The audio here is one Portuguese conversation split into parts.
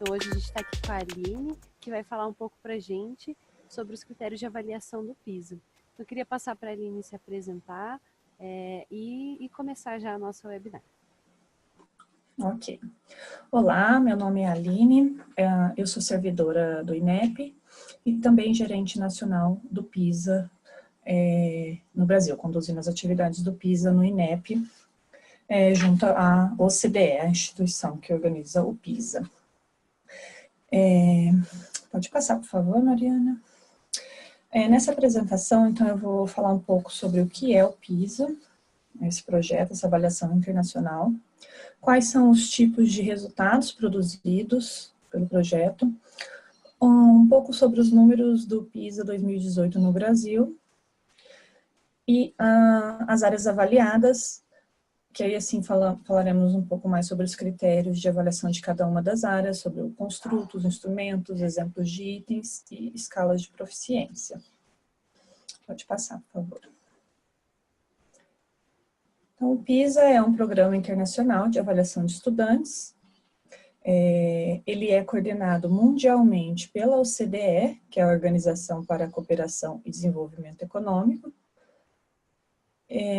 Então, hoje a gente está aqui com a Aline, que vai falar um pouco para a gente sobre os critérios de avaliação do PISA. Então, eu queria passar para a Aline se apresentar e começar já a nossa webinar. Ok. Olá, meu nome é Aline, eu sou servidora do INEP e também gerente nacional do PISA no Brasil, conduzindo as atividades do PISA no INEP, junto à OCDE, a instituição que organiza o PISA. Pode passar, por favor, Mariana. Nessa apresentação, então, eu vou falar um pouco sobre o que é o PISA, esse projeto, essa avaliação internacional, quais são os tipos de resultados produzidos pelo projeto, um pouco sobre os números do PISA 2018 no Brasil e as áreas avaliadas, que aí assim falaremos um pouco mais sobre os critérios de avaliação de cada uma das áreas, sobre o construto, os instrumentos, exemplos de itens e escalas de proficiência. Pode passar, por favor. Então, o PISA é um programa internacional de avaliação de estudantes. Ele é coordenado mundialmente pela OCDE, que é a Organização para a Cooperação e Desenvolvimento Econômico.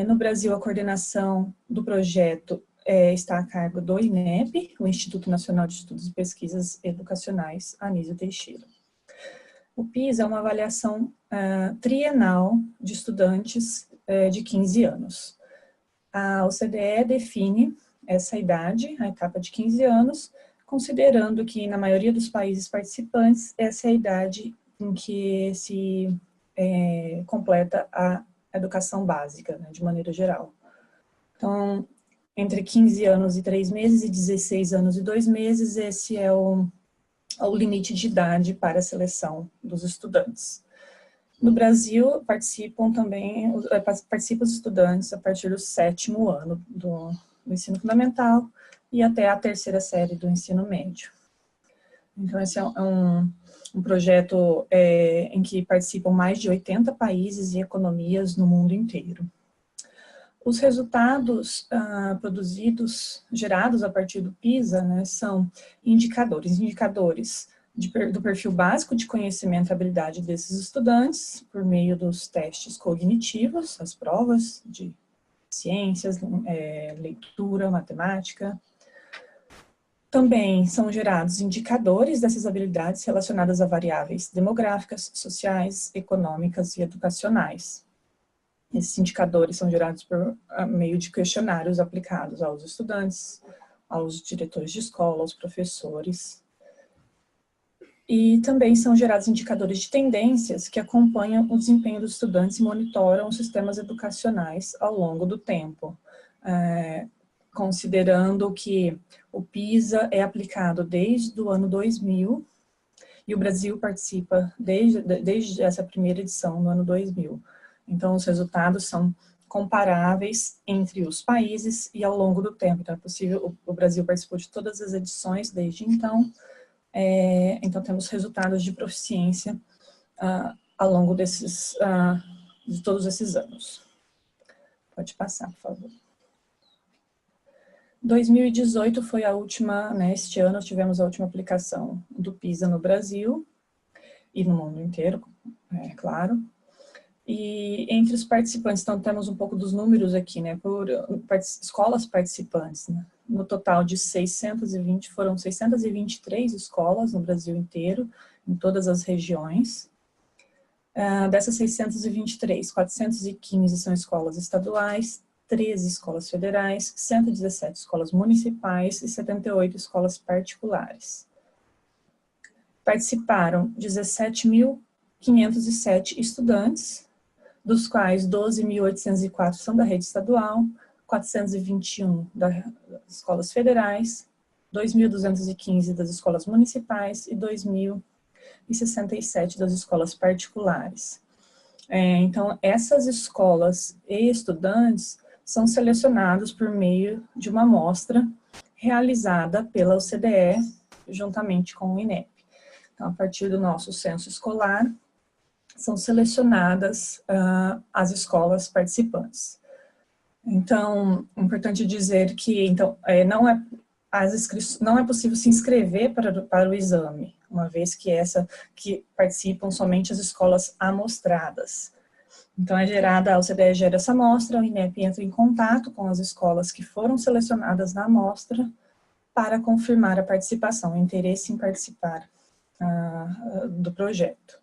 No Brasil, a coordenação do projeto está a cargo do INEP, o Instituto Nacional de Estudos e Pesquisas Educacionais, Anísio Teixeira. O PISA é uma avaliação trienal de estudantes de 15 anos. A OCDE define essa idade, a etapa de 15 anos, considerando que, na maioria dos países participantes, essa é a idade em que se completa a educação básica, né, de maneira geral. Então, entre 15 anos e 3 meses e 16 anos e 2 meses, esse é o limite de idade para a seleção dos estudantes. No Brasil, participam os estudantes a partir do 7º ano do ensino fundamental e até a 3ª série do ensino médio. Então, esse é um projeto em que participam mais de 80 países e economias no mundo inteiro. Os resultados gerados a partir do PISA, né, são indicadores do perfil básico de conhecimento e habilidade desses estudantes, por meio dos testes cognitivos, as provas de ciências, leitura, matemática. Também são gerados indicadores dessas habilidades relacionadas a variáveis demográficas, sociais, econômicas e educacionais. Esses indicadores são gerados por meio de questionários aplicados aos estudantes, aos diretores de escola, aos professores. E também são gerados indicadores de tendências que acompanham o desempenho dos estudantes e monitoram os sistemas educacionais ao longo do tempo, considerando que o PISA é aplicado desde o ano 2000 e o Brasil participa desde essa primeira edição no ano 2000. Então, os resultados são comparáveis entre os países e ao longo do tempo. Então, é possível, o Brasil participou de todas as edições desde então. Então, temos resultados de proficiência ao longo de todos esses anos. Pode passar, por favor. 2018 foi a última, né, este ano tivemos a última aplicação do PISA no Brasil e no mundo inteiro, claro. E entre os participantes, então temos um pouco dos números aqui, né, por escolas participantes, né? No total de 620, foram 623 escolas no Brasil inteiro, em todas as regiões. Dessas 623, 415 são escolas estaduais, 13 escolas federais, 117 escolas municipais e 78 escolas particulares. Participaram 17.507 estudantes, dos quais 12.804 são da rede estadual, 421 das escolas federais, 2.215 das escolas municipais e 2.067 das escolas particulares. Então, essas escolas e estudantes são selecionados por meio de uma amostra realizada pela OCDE, juntamente com o INEP. Então, a partir do nosso censo escolar, são selecionadas as escolas participantes. Então, é importante dizer que então, não é possível se inscrever para o exame, uma vez que participam somente as escolas amostradas. Então, a OCDE gera essa amostra, o INEP entra em contato com as escolas que foram selecionadas na amostra para confirmar a participação, o interesse em participar do projeto.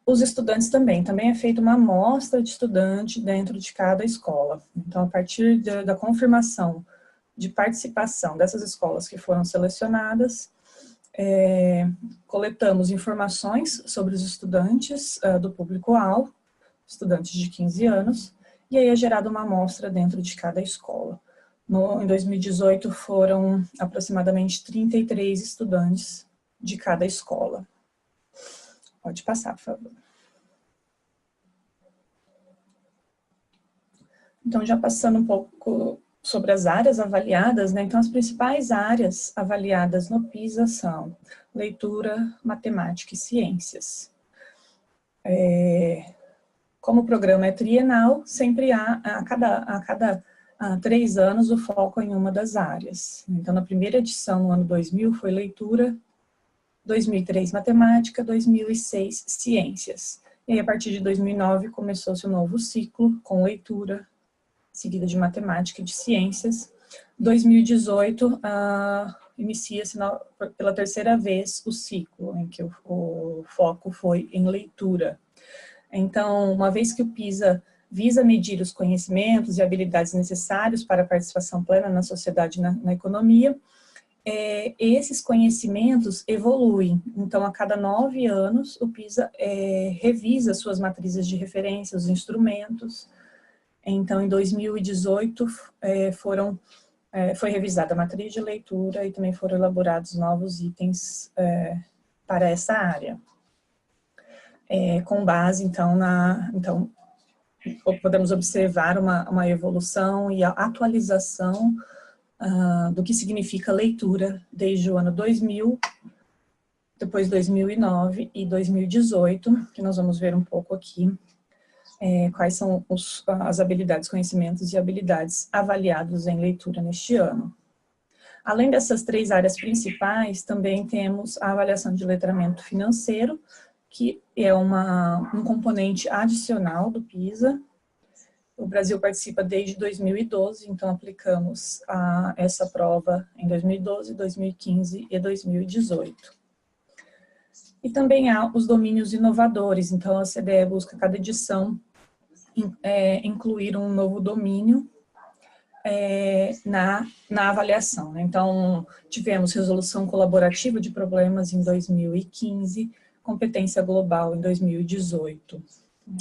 Os estudantes também é feita uma amostra de estudante dentro de cada escola. Então, a partir da confirmação de participação dessas escolas que foram selecionadas, coletamos informações sobre os estudantes do público-alvo, estudantes de 15 anos, e aí é gerada uma amostra dentro de cada escola. Em 2018 foram aproximadamente 33 estudantes de cada escola. Pode passar, por favor. Então, já passando um pouco sobre as áreas avaliadas, né? Então, as principais áreas avaliadas no PISA são leitura, matemática e ciências. Como o programa é trienal, sempre há, a cada 3 anos, o foco em uma das áreas. Então, na primeira edição, no ano 2000, foi leitura, 2003, matemática, 2006, ciências. E aí, a partir de 2009, começou-se um novo ciclo, com leitura, seguida de matemática e de ciências. 2018, inicia-se pela terceira vez o ciclo, em que o foco foi em leitura. Então, uma vez que o PISA visa medir os conhecimentos e habilidades necessários para a participação plena na sociedade e na economia, esses conhecimentos evoluem. Então, a cada 9 anos, o PISA revisa suas matrizes de referência, os instrumentos. Então, em 2018, foi revisada a matriz de leitura e também foram elaborados novos itens para essa área. Com base, então, podemos observar uma evolução e a atualização do que significa leitura desde o ano 2000, depois 2009 e 2018, que nós vamos ver um pouco aqui quais são as habilidades, conhecimentos e habilidades avaliados em leitura neste ano. Além dessas 3 áreas principais, também temos a avaliação de letramento financeiro, que é um componente adicional do PISA. O Brasil participa desde 2012, então aplicamos essa prova em 2012, 2015 e 2018. E também há os domínios inovadores, então a OCDE busca cada edição incluir um novo domínio na avaliação. Então, tivemos resolução colaborativa de problemas em 2015, competência global em 2018.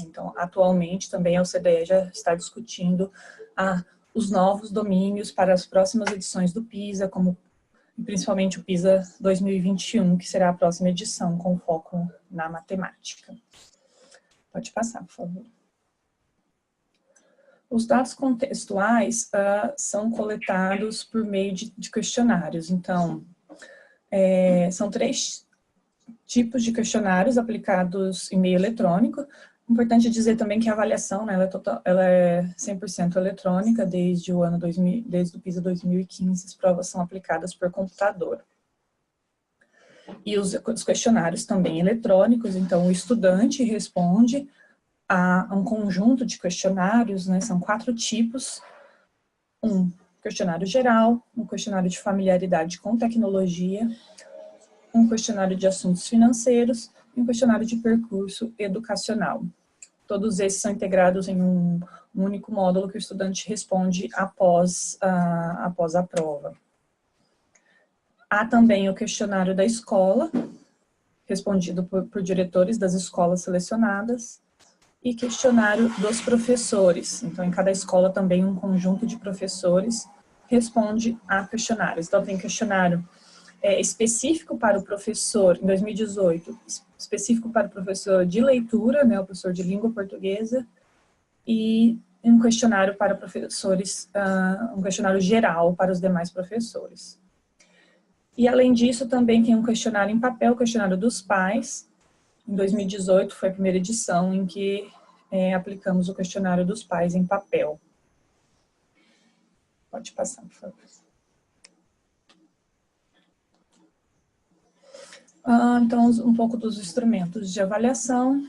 Então, atualmente, também a OCDE já está discutindo os novos domínios para as próximas edições do PISA, como principalmente o PISA 2021, que será a próxima edição, com foco na matemática. Pode passar, por favor. Os dados contextuais são coletados por meio de questionários. Então, são 3 tipos de questionários aplicados em meio eletrônico. Importante dizer também que a avaliação, né, ela é 100% eletrônica desde o PISA 2015, as provas são aplicadas por computador. E os questionários também eletrônicos, então o estudante responde a um conjunto de questionários, né, são 4 tipos: um questionário geral, um questionário de familiaridade com tecnologia, um questionário de assuntos financeiros e um questionário de percurso educacional. Todos esses são integrados em um único módulo que o estudante responde após a prova. Há também o questionário da escola, respondido por diretores das escolas selecionadas, e questionário dos professores. Então, em cada escola também um conjunto de professores responde a questionários. Então, tem questionário específico para o professor, em 2018, específico para o professor de leitura, né, o professor de língua portuguesa, e um questionário para professores, um questionário geral para os demais professores. E, além disso, também tem um questionário em papel, o questionário dos pais. Em 2018 foi a primeira edição em que aplicamos o questionário dos pais em papel. Pode passar, por favor. Então, um pouco dos instrumentos de avaliação.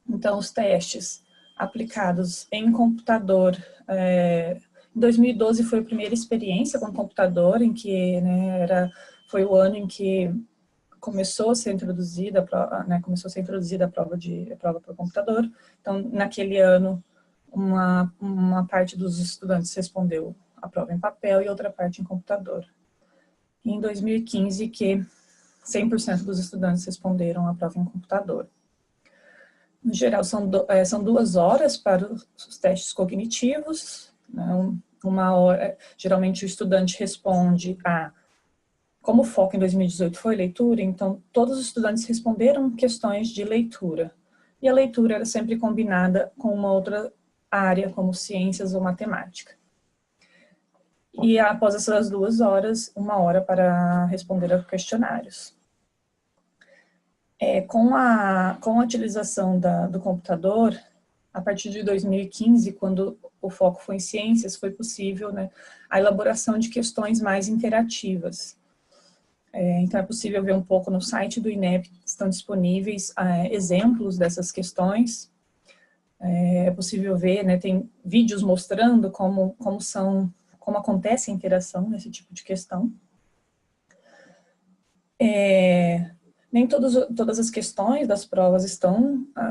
Então, os testes aplicados em computador. Em 2012 foi a primeira experiência com computador, em que, né, foi o ano em que começou a ser introduzida a prova por computador. Então, naquele ano, uma parte dos estudantes respondeu a prova em papel e outra parte em computador. E em 2015, que 100% dos estudantes responderam a prova em computador. No geral, são 2 horas para os testes cognitivos, né? Uma hora, geralmente o estudante responde como o foco em 2018 foi leitura, então todos os estudantes responderam questões de leitura. E a leitura era sempre combinada com uma outra área, como ciências ou matemática. E após essas 2 horas, 1 hora para responder a questionários. Com a utilização do computador, a partir de 2015, quando o foco foi em ciências, foi possível, né, a elaboração de questões mais interativas. Então, é possível ver um pouco no site do INEP, estão disponíveis exemplos dessas questões. É possível ver, né, tem vídeos mostrando como acontece a interação nesse tipo de questão. Nem todas as questões das provas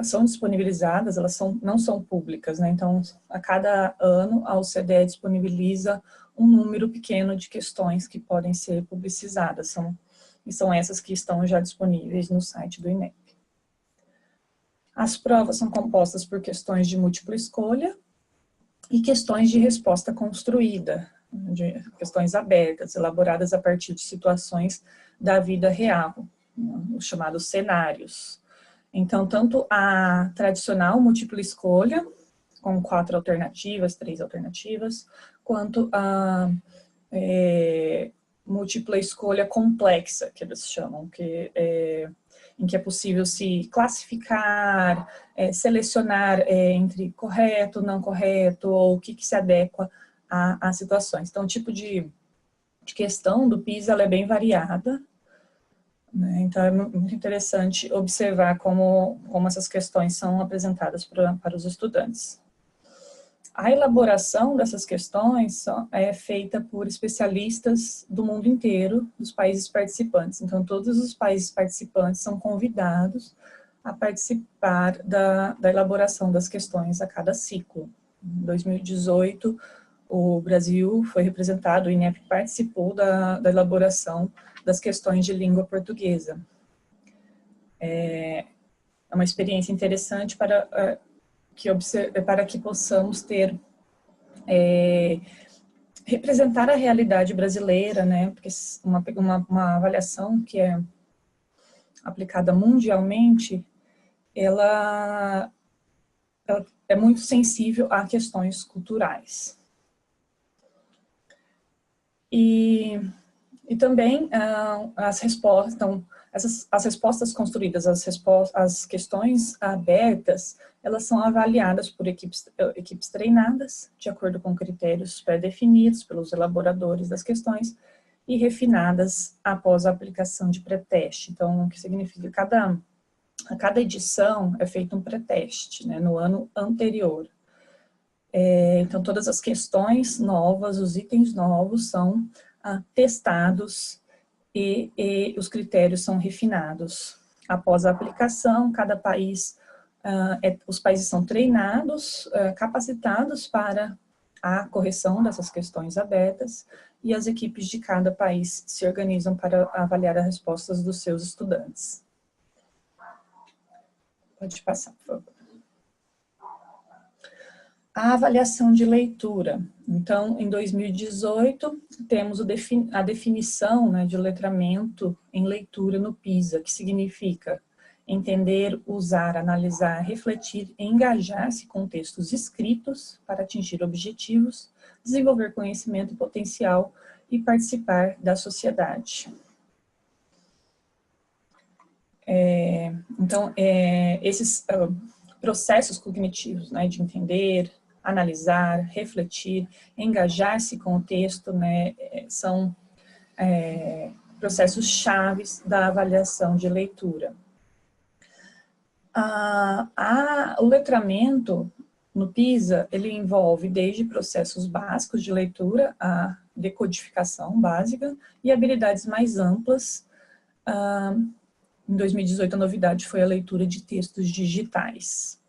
são disponibilizadas, elas não são públicas, né? Então, a cada ano, a OCDE disponibiliza um número pequeno de questões que podem ser publicizadas, e são essas que estão já disponíveis no site do INEP. As provas são compostas por questões de múltipla escolha e questões de resposta construída, de questões abertas, elaboradas a partir de situações da vida real, os chamados cenários. Então, tanto a tradicional múltipla escolha, com 4 alternativas, 3 alternativas, quanto a múltipla escolha complexa, que eles chamam, em que é possível se classificar, selecionar entre correto, não correto, ou o que se adequa às situações. Então, o tipo de questão do PISA ela é bem variada, né? Então, é muito interessante observar como essas questões são apresentadas para os estudantes. A elaboração dessas questões é feita por especialistas do mundo inteiro, dos países participantes. Então, todos os países participantes são convidados a participar da elaboração das questões a cada ciclo. Em 2018, o Brasil foi representado, o INEP participou da elaboração das questões de língua portuguesa. É uma experiência interessante para que possamos representar a realidade brasileira, né? Porque uma avaliação que é aplicada mundialmente, ela é muito sensível a questões culturais. E também as respostas, então, as respostas construídas, as questões abertas, elas são avaliadas por equipes treinadas, de acordo com critérios pré-definidos pelos elaboradores das questões, e refinadas após a aplicação de pré-teste. Então, o que significa que a cada edição é feito um pré-teste, né, no ano anterior. Então, todas as questões novas, os itens novos são testados e os critérios são refinados. Após a aplicação, cada país, os países são treinados, capacitados para a correção dessas questões abertas, e as equipes de cada país se organizam para avaliar as respostas dos seus estudantes. Pode passar, por favor. A avaliação de leitura. Então, em 2018, temos a definição, né, de letramento em leitura no PISA, que significa entender, usar, analisar, refletir e engajar-se com textos escritos para atingir objetivos, desenvolver conhecimento potencial e participar da sociedade. Então, esses processos cognitivos, né, de entender, analisar, refletir, engajar-se com o texto, né, são processos chaves da avaliação de leitura. O letramento no PISA, ele envolve desde processos básicos de leitura, a decodificação básica e habilidades mais amplas. Em 2018, a novidade foi a leitura de textos digitais.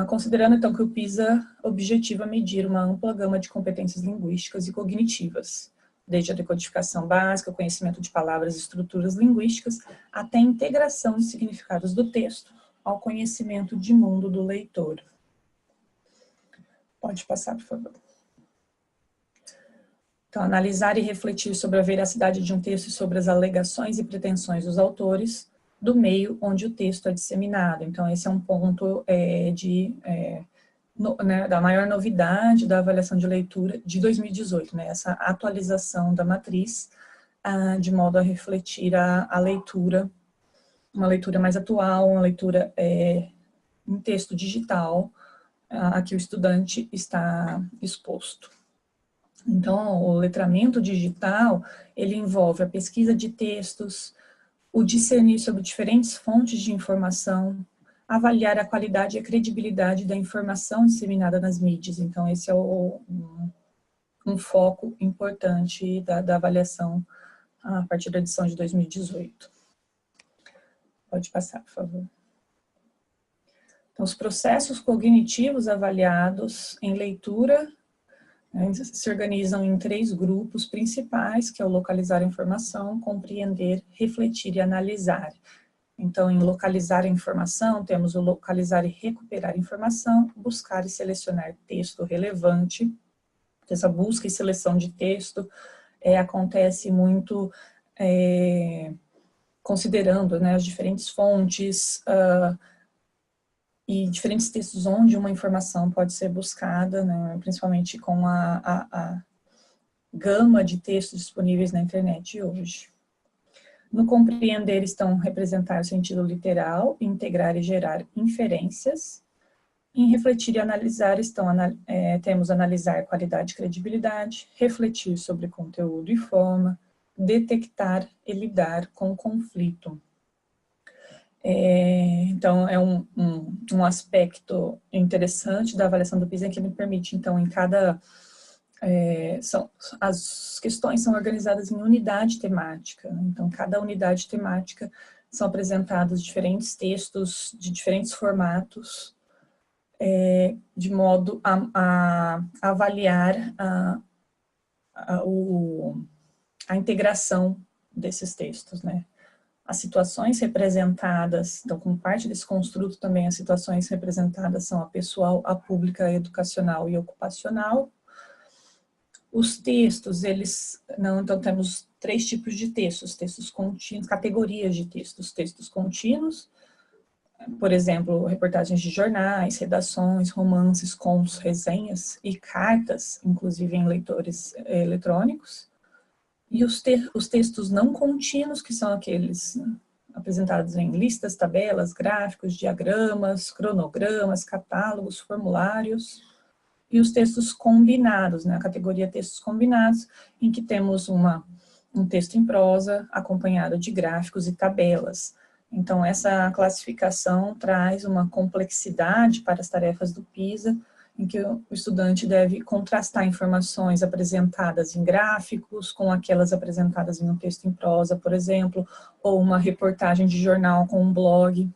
Considerando, então, que o PISA objetiva medir uma ampla gama de competências linguísticas e cognitivas, desde a decodificação básica, o conhecimento de palavras e estruturas linguísticas, até a integração de significados do texto ao conhecimento de mundo do leitor. Pode passar, por favor. Então, analisar e refletir sobre a veracidade de um texto e sobre as alegações e pretensões dos autores do meio onde o texto é disseminado. Então, esse é um ponto da maior novidade da avaliação de leitura de 2018, né, essa atualização da matriz, de modo a refletir a leitura, uma leitura mais atual, uma leitura em texto digital, a que o estudante está exposto. Então, o letramento digital, ele envolve a pesquisa de textos, o discernir sobre diferentes fontes de informação, avaliar a qualidade e a credibilidade da informação disseminada nas mídias. Então, esse é um foco importante da avaliação a partir da edição de 2018. Pode passar, por favor. Então, os processos cognitivos avaliados em leitura se organizam em 3 grupos principais, que é o localizar a informação, compreender, refletir e analisar. Então, em localizar a informação, temos o localizar e recuperar a informação, buscar e selecionar texto relevante. Essa busca e seleção de texto acontece muito considerando, né, as diferentes fontes e diferentes textos onde uma informação pode ser buscada, né, principalmente com a gama de textos disponíveis na internet hoje. No compreender estão representar o sentido literal, integrar e gerar inferências. Em refletir e analisar temos analisar qualidade e credibilidade, refletir sobre conteúdo e forma, detectar e lidar com conflito. Então, é um aspecto interessante da avaliação do PISA que me permite, então, em cada... as questões são organizadas em unidade temática, né? Então, cada unidade temática são apresentados diferentes textos de diferentes formatos, de modo a avaliar a integração desses textos, né? As situações representadas, então, como parte desse construto também, as situações representadas são a pessoal, a pública, a educacional e ocupacional. Os textos, então temos 3 tipos de textos contínuos, categorias de textos contínuos, por exemplo, reportagens de jornais, redações, romances, contos, resenhas e cartas, inclusive em leitores eletrônicos. E os textos não contínuos, que são aqueles apresentados em listas, tabelas, gráficos, diagramas, cronogramas, catálogos, formulários. E os textos combinados, né, a categoria textos combinados, em que temos um texto em prosa acompanhado de gráficos e tabelas. Então, essa classificação traz uma complexidade para as tarefas do PISA, em que o estudante deve contrastar informações apresentadas em gráficos com aquelas apresentadas em um texto em prosa, por exemplo, ou uma reportagem de jornal com um blog.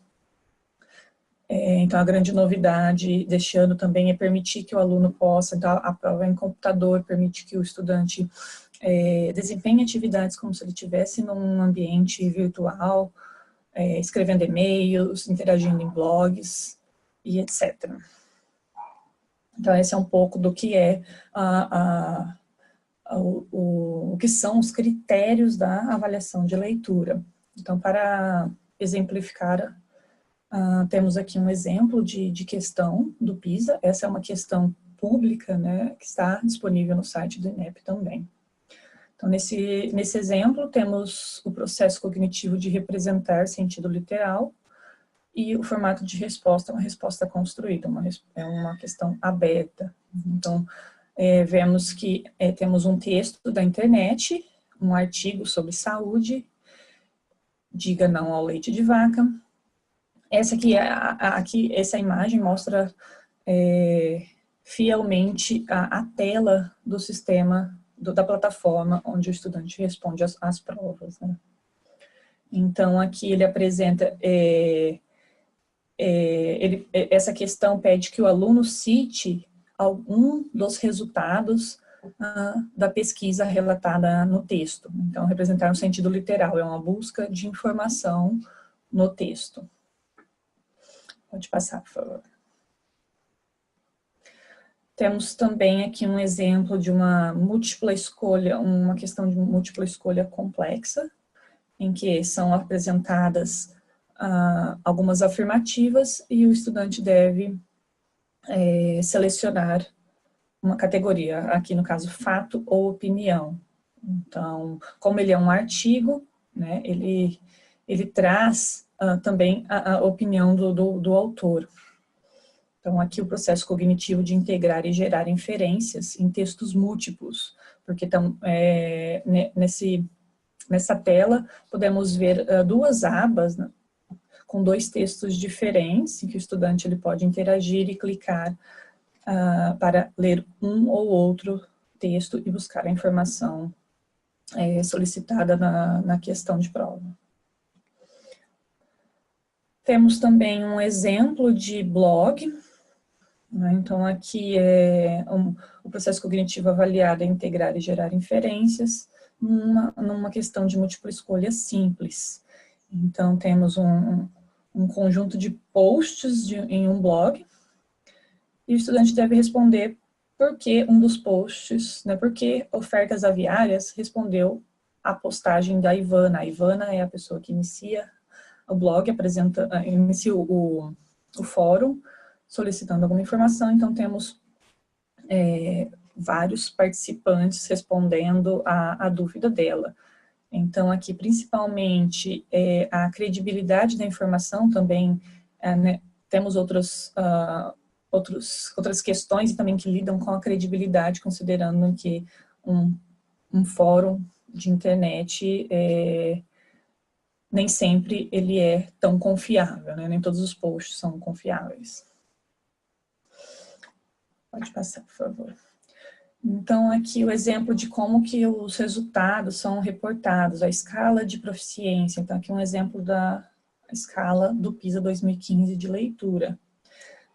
Então, a grande novidade deste ano também é permitir que o aluno possa, então, a prova em computador permite que o estudante desempenhe atividades como se ele estivesse num ambiente virtual, escrevendo e-mails, interagindo em blogs e etc. Então, esse é um pouco do que o que são os critérios da avaliação de leitura. Então, para exemplificar, temos aqui um exemplo de questão do PISA. Essa é uma questão pública, né, que está disponível no site do INEP também. Então, nesse exemplo, temos o processo cognitivo de representar sentido literal, e o formato de resposta é uma resposta construída, é uma questão aberta. Então, vemos que temos um texto da internet, um artigo sobre saúde, diga não ao leite de vaca. Essa aqui, essa imagem mostra fielmente a tela do sistema, da plataforma onde o estudante responde às provas, né? Então, aqui ele apresenta, essa questão pede que o aluno cite algum dos resultados da pesquisa relatada no texto. Então, representar no sentido literal, é uma busca de informação no texto. Pode passar, por favor. Temos também aqui um exemplo de uma múltipla escolha, uma questão de múltipla escolha complexa, em que são apresentadas algumas afirmativas e o estudante deve selecionar uma categoria, aqui no caso fato ou opinião. Então, como ele é um artigo, né, ele traz também a opinião do autor. Então, aqui o processo cognitivo de integrar e gerar inferências em textos múltiplos, porque nessa tela podemos ver duas abas, né, com dois textos diferentes, em que o estudante ele pode interagir e clicar para ler um ou outro texto e buscar a informação solicitada na questão de prova. Temos também um exemplo de blog, né? Então, aqui o processo cognitivo avaliado é integrar e gerar inferências numa questão de múltipla escolha simples. Então, temos um conjunto de posts em um blog, e o estudante deve responder por que um dos posts, né, por que Ofertas Aviárias respondeu à postagem da Ivana. A Ivana é a pessoa que inicia o blog, inicia o fórum, solicitando alguma informação. Então, temos vários participantes respondendo à dúvida dela. Então, aqui, principalmente, a credibilidade da informação também, né, temos outras questões também que lidam com a credibilidade, considerando que um fórum de internet nem sempre ele é tão confiável, né? Nem todos os posts são confiáveis. Pode passar, por favor. Então, aqui o exemplo de como que os resultados são reportados, a escala de proficiência. Então, aqui um exemplo da escala do PISA 2015 de leitura.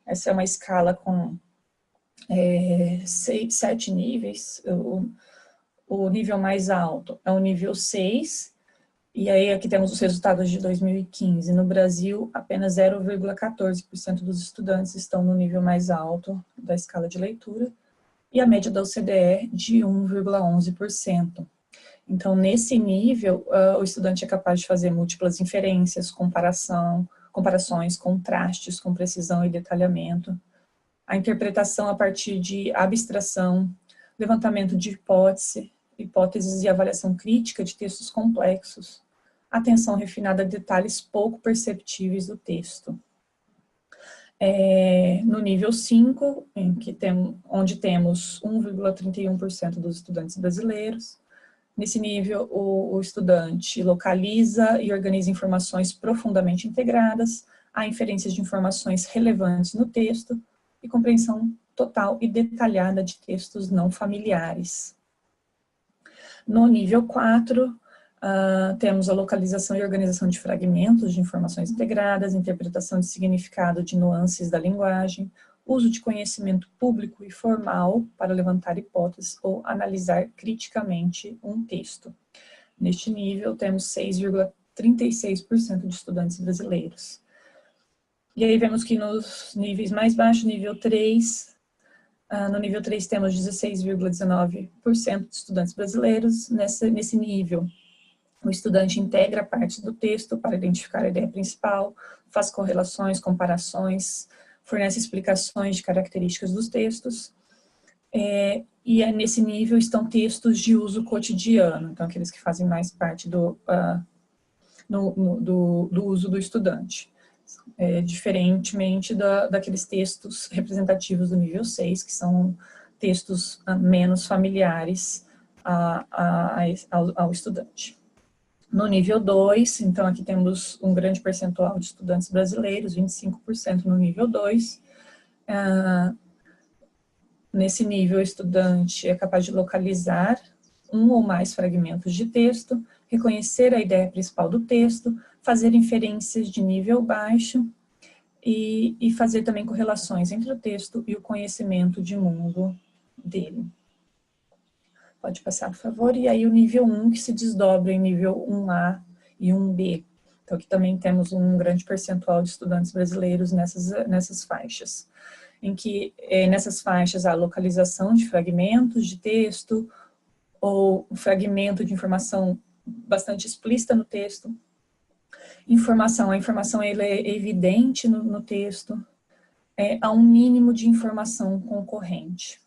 Essa é uma escala com 7 níveis. O nível mais alto é o nível 6, e aí aqui temos os resultados de 2015. No Brasil, apenas 0,14% dos estudantes estão no nível mais alto da escala de leitura, e a média da OCDE de 1,11%. Então, nesse nível, o estudante é capaz de fazer múltiplas inferências, comparações, contrastes com precisão e detalhamento, a interpretação a partir de abstração, levantamento de hipóteses e avaliação crítica de textos complexos, atenção refinada a detalhes pouco perceptíveis do texto. No nível 5, onde temos 1,31% dos estudantes brasileiros, nesse nível o estudante localiza e organiza informações profundamente integradas, há inferências de informações relevantes no texto e compreensão total e detalhada de textos não familiares. No nível 4, temos a localização e organização de fragmentos de informações integradas, interpretação de significado de nuances da linguagem, uso de conhecimento público e formal para levantar hipóteses ou analisar criticamente um texto. Neste nível, temos 6,36% de estudantes brasileiros. E aí vemos que nos níveis mais baixos, nível 3, no nível 3 temos 16,19% de estudantes brasileiros. Nesse nível, o estudante integra partes do texto para identificar a ideia principal, faz correlações, comparações, fornece explicações de características dos textos. E nesse nível estão textos de uso cotidiano, então aqueles que fazem mais parte do uso do estudante. Diferentemente daqueles textos representativos do nível 6, que são textos menos familiares ao estudante. No nível 2, então aqui temos um grande percentual de estudantes brasileiros, 25% no nível 2. Nesse nível, o estudante é capaz de localizar um ou mais fragmentos de texto, reconhecer a ideia principal do texto, fazer inferências de nível baixo e fazer também correlações entre o texto e o conhecimento de mundo dele. Pode passar, por favor. E aí o nível 1, que se desdobra em nível 1A e 1B. Então aqui também temos um grande percentual de estudantes brasileiros nessas faixas. Em que nessas faixas há localização de fragmentos de texto, ou um fragmento de informação bastante explícita no texto. A informação ela é evidente no texto, há um mínimo de informação concorrente.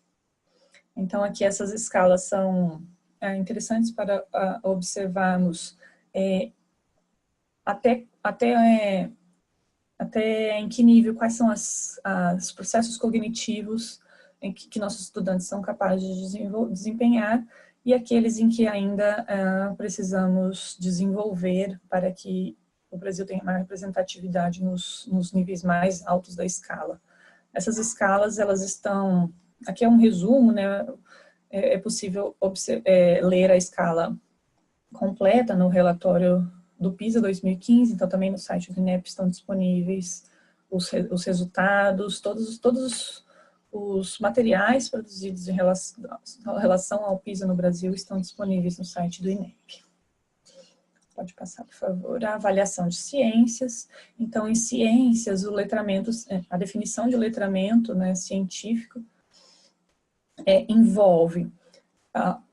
Então, aqui essas escalas são interessantes para observarmos até em que nível, quais são os processos cognitivos que nossos estudantes são capazes de desempenhar e aqueles em que ainda precisamos desenvolver para que o Brasil tenha maior representatividade nos níveis mais altos da escala. Essas escalas, elas estão... Aqui é um resumo, né? É possível ler a escala completa no relatório do PISA 2015, então também no site do INEP estão disponíveis os resultados, todos os materiais produzidos em relação ao PISA no Brasil estão disponíveis no site do INEP. Pode passar, por favor. A avaliação de ciências. Então, em ciências, a definição de letramento, né, científico envolve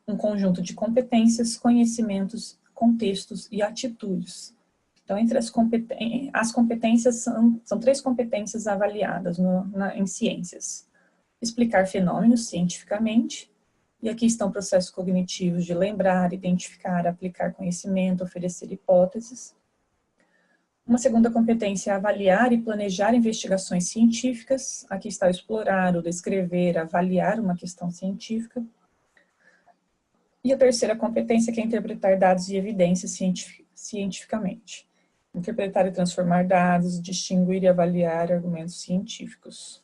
um conjunto de competências, conhecimentos, contextos e atitudes. Então, entre as competências, são 3 competências avaliadas em ciências. Explicar fenômenos cientificamente, e aqui estão processos cognitivos de lembrar, identificar, aplicar conhecimento, oferecer hipóteses. Uma segunda competência é avaliar e planejar investigações científicas, aqui está o explorar, o descrever, avaliar uma questão científica. E a terceira competência que é interpretar dados e evidências cientificamente. Interpretar e transformar dados, distinguir e avaliar argumentos científicos.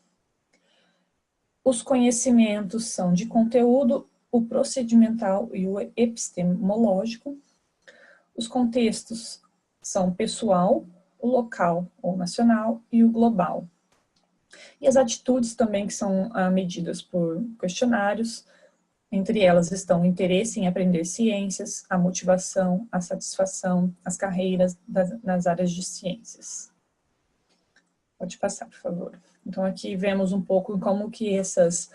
Os conhecimentos são de conteúdo, o procedimental e o epistemológico. Os contextos são pessoal, o local ou nacional e o global. E as atitudes também que são medidas por questionários. Entre elas estão o interesse em aprender ciências, a motivação, a satisfação, as carreiras nas áreas de ciências. Pode passar, por favor. Então, aqui vemos um pouco como que essas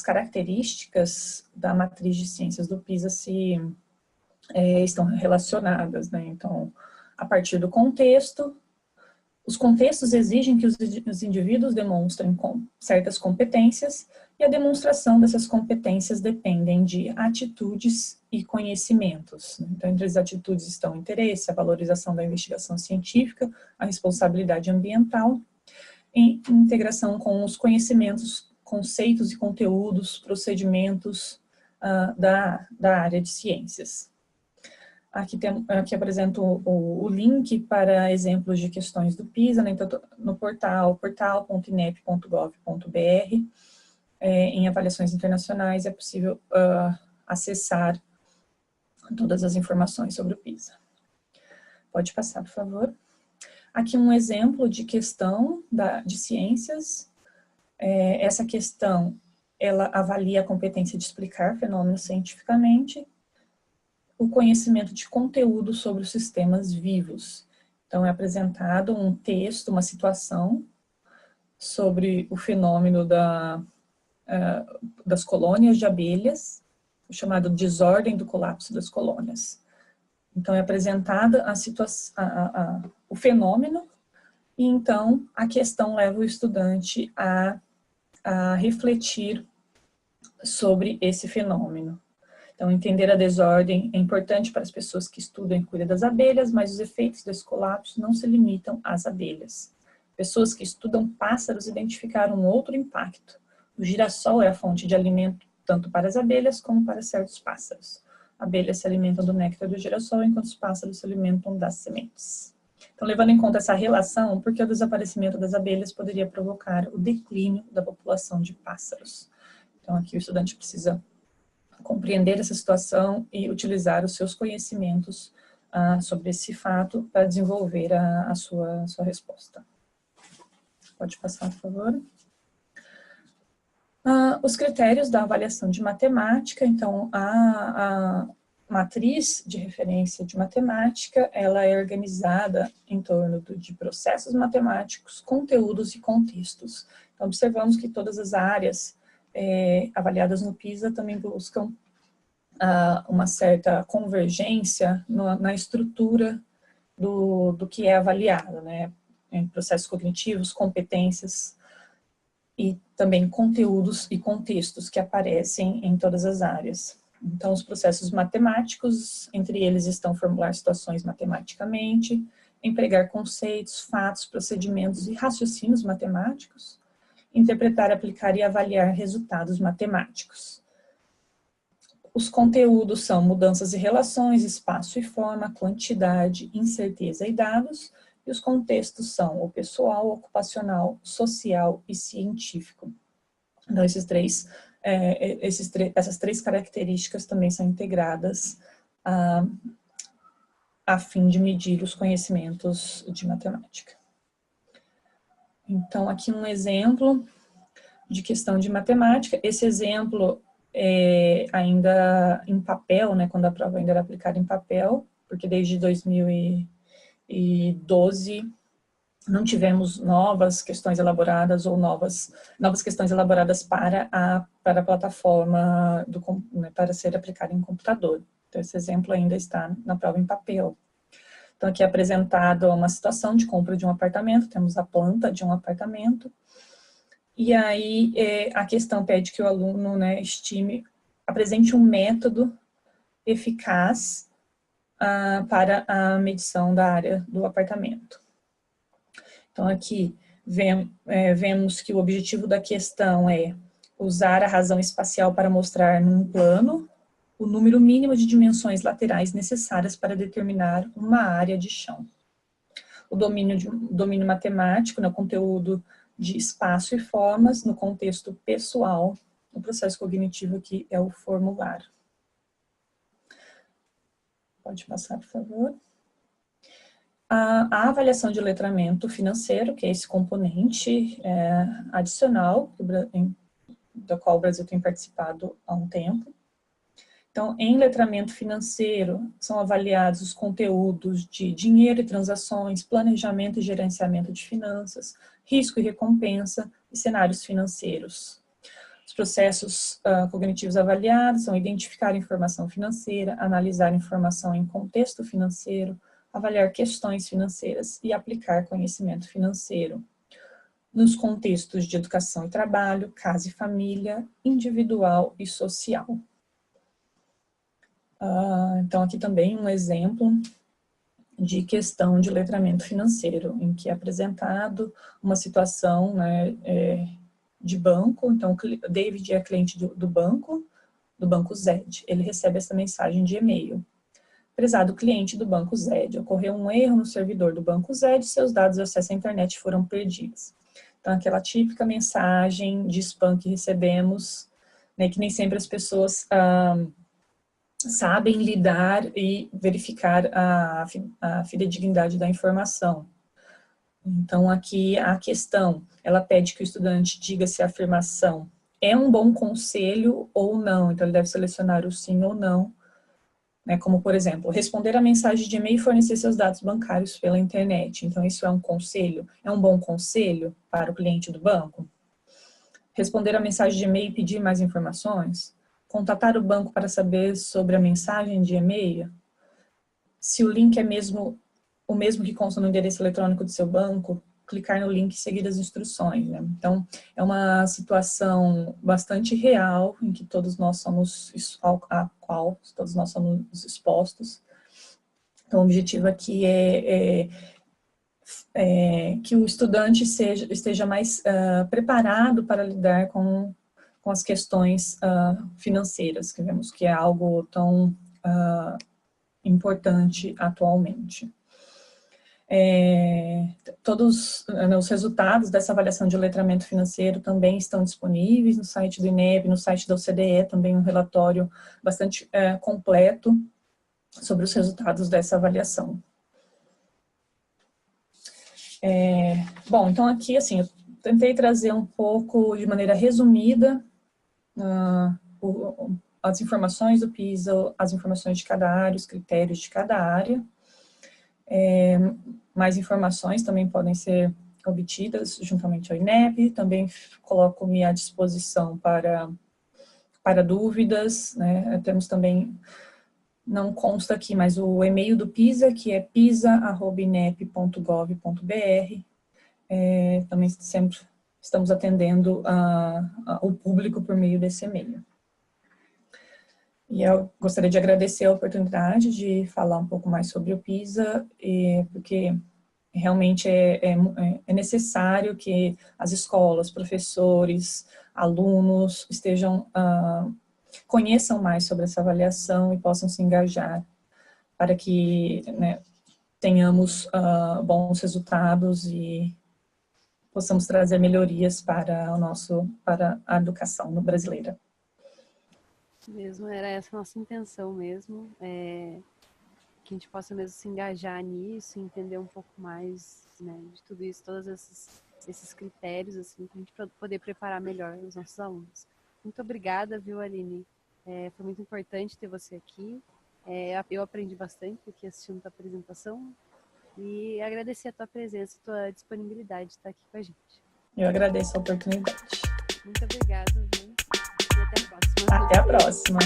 características da matriz de ciências do PISA estão relacionadas, né? Então, a partir do contexto, os contextos exigem que os indivíduos demonstrem certas competências e a demonstração dessas competências dependem de atitudes e conhecimentos. Então, entre as atitudes estão o interesse, a valorização da investigação científica, a responsabilidade ambiental, em integração com os conhecimentos, conceitos e conteúdos, procedimentos da área de ciências. Aqui apresento o link para exemplos de questões do PISA, né? Então, no portal.inep.gov.br, em avaliações internacionais, é possível acessar todas as informações sobre o PISA. Pode passar, por favor. Aqui um exemplo de questão de ciências. Essa questão, ela avalia a competência de explicar fenômenos cientificamente, o conhecimento de conteúdo sobre os sistemas vivos. Então, é apresentado um texto, uma situação sobre o fenômeno das colônias de abelhas, o chamado desordem do colapso das colônias. Então, é apresentada o fenômeno, e então a questão leva o estudante a refletir sobre esse fenômeno. Então, entender a desordem é importante para as pessoas que estudam e cuidam das abelhas, mas os efeitos desse colapso não se limitam às abelhas. Pessoas que estudam pássaros identificaram um outro impacto. O girassol é a fonte de alimento tanto para as abelhas como para certos pássaros. Abelhas se alimentam do néctar do girassol, enquanto os pássaros se alimentam das sementes. Então, levando em conta essa relação, porque o desaparecimento das abelhas poderia provocar o declínio da população de pássaros. Então, aqui o estudante precisa compreender essa situação e utilizar os seus conhecimentos sobre esse fato para desenvolver a sua resposta. Pode passar, por favor. Os critérios da avaliação de matemática. Então, a matriz de referência de matemática, ela é organizada em torno de processos matemáticos, conteúdos e contextos. Então, observamos que todas as áreas avaliadas no PISA também buscam uma certa convergência na estrutura do que é avaliado, né? Em processos cognitivos, competências e também conteúdos e contextos que aparecem em todas as áreas. Então, os processos matemáticos, entre eles estão formular situações matematicamente, empregar conceitos, fatos, procedimentos e raciocínios matemáticos, interpretar, aplicar e avaliar resultados matemáticos. Os conteúdos são mudanças e relações, espaço e forma, quantidade, incerteza e dados, e os contextos são o pessoal, ocupacional, social e científico. Então, essas três características também são integradas a fim de medir os conhecimentos de matemática. Então, aqui um exemplo de questão de matemática. Esse exemplo é ainda em papel, né, quando a prova ainda era aplicada em papel, porque desde 2012 não tivemos novas questões elaboradas ou novas questões elaboradas para a plataforma para ser aplicada em computador. Então, esse exemplo ainda está na prova em papel. Então, aqui é apresentado uma situação de compra de um apartamento, temos a planta de um apartamento, e aí a questão pede que o aluno, né, apresente um método eficaz para a medição da área do apartamento. Então, aqui vemos que o objetivo da questão é usar a razão espacial para mostrar num plano o número mínimo de dimensões laterais necessárias para determinar uma área de chão. O domínio matemático, no conteúdo de espaço e formas, no contexto pessoal, o processo cognitivo aqui é o formulário. Pode passar, por favor. A avaliação de letramento financeiro, que é esse componente adicional, da qual o Brasil tem participado há um tempo. Então, em letramento financeiro, são avaliados os conteúdos de dinheiro e transações, planejamento e gerenciamento de finanças, risco e recompensa e cenários financeiros. Os processos cognitivos avaliados são identificar informação financeira, analisar informação em contexto financeiro, avaliar questões financeiras e aplicar conhecimento financeiro nos contextos de educação e trabalho, casa e família, individual e social. Então, aqui também um exemplo de questão de letramento financeiro, em que é apresentado uma situação, né, de banco. Então, o David é cliente do banco Zed. Ele recebe essa mensagem de e-mail. Prezado cliente do Banco Zed, ocorreu um erro no servidor do Banco Zed, seus dados de acesso à internet foram perdidos. Então, aquela típica mensagem de spam que recebemos, né, que nem sempre as pessoas sabem lidar e verificar a fidedignidade da informação. Então, aqui a questão, ela pede que o estudante diga se a afirmação é um bom conselho ou não. Então, ele deve selecionar o sim ou não. Né, como, por exemplo, responder a mensagem de e-mail e fornecer seus dados bancários pela internet. Então, isso é um conselho? É um bom conselho para o cliente do banco? Responder a mensagem de e-mail e pedir mais informações? Contatar o banco para saber sobre a mensagem de e-mail? Se o link é o mesmo que consta no endereço eletrônico do seu banco, clicar no link e seguir as instruções. Né? Então, é uma situação bastante real em que todos nós somos expostos. Então, o objetivo aqui é que o estudante esteja mais preparado para lidar com com as questões financeiras, que vemos que é algo tão importante atualmente. Todos os resultados dessa avaliação de letramento financeiro também estão disponíveis no site do INEP, no site da OCDE, também um relatório bastante completo sobre os resultados dessa avaliação. Bom, então aqui, assim, eu tentei trazer um pouco, de maneira resumida, as informações do PISA, as informações de cada área, os critérios de cada área. Mais informações também podem ser obtidas juntamente ao INEP, também coloco-me à disposição para dúvidas, né? Temos também, não consta aqui, mas o e-mail do PISA, que é pisa@inep.gov.br. Também sempre estamos atendendo o público por meio desse e-mail. E eu gostaria de agradecer a oportunidade de falar um pouco mais sobre o PISA, porque realmente é necessário que as escolas, professores, alunos conheçam mais sobre essa avaliação e possam se engajar para que, né, tenhamos bons resultados e possamos trazer melhorias para a educação brasileira. Mesmo, era essa a nossa intenção mesmo, que a gente possa mesmo se engajar nisso, entender um pouco mais, né, de tudo isso, todos esses critérios, assim, para a gente poder preparar melhor os nossos alunos. Muito obrigada, viu, Aline? Foi muito importante ter você aqui. Eu aprendi bastante aqui assistindo a tua apresentação e agradecer a tua presença, a tua disponibilidade de estar aqui com a gente. Eu agradeço a oportunidade. Muito obrigada, viu? E até a próxima. Até a próxima.